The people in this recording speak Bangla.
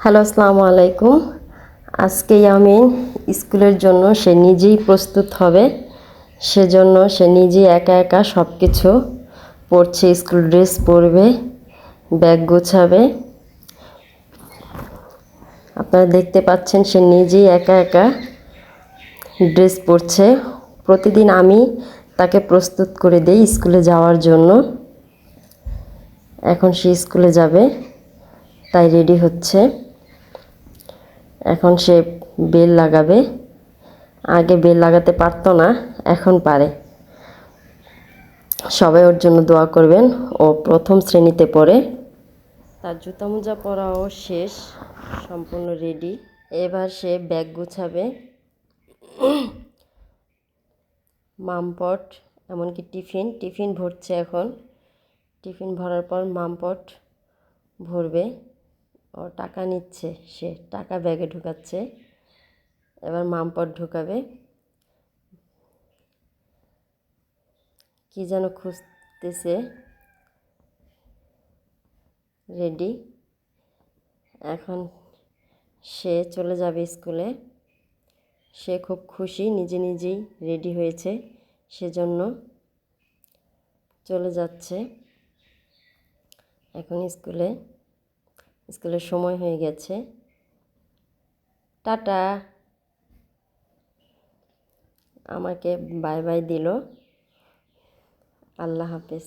হ্যালো, আসসালামু আলাইকুম। আজকে ইয়ামিন স্কুলের জন্য সে নিজেই প্রস্তুত হবে। সেজন্য সে নিজেই একা একা সব কিছু পরছে। স্কুল ড্রেস পরবে, ব্যাগ গোছাবে। আপনারা দেখতে পাচ্ছেন সে নিজেই একা একা ড্রেস পরছে। প্রতিদিন আমি তাকে প্রস্তুত করে দেই স্কুলে যাওয়ার জন্য। এখন সে স্কুলে যাবে, তাই রেডি হচ্ছে। এখন সে বেল লাগাবে। আগে বেল লাগাতে পারতো না, এখন পারে। সবাই ওর জন্য দোয়া করবেন। ও প্রথম শ্রেণীতে পড়ে। তার জুতা মোজা পরাও শেষ, সম্পূর্ণ রেডি। এবার সে ব্যাগ গুছাবে, মামপট এমনকি টিফিন ভরছে এখন। টিফিন ভরার পর মামপট ভরবে। ও টাকা নিচ্ছে, সে টাকা ব্যাগে ঢুকাচ্ছে। এবার মামপট ঢুকাবে। কি যেন খুঁজতেছে। রেডি। এখন সে চলে যাবে স্কুলে। সে খুব খুশি, নিজেই রেডি হয়েছে, সেজন্য চলে যাচ্ছে এখন স্কুলের সময় হয়ে গেছে। টাটা। আমাকে বাই বাই দিল। আল্লাহ হাফেজ।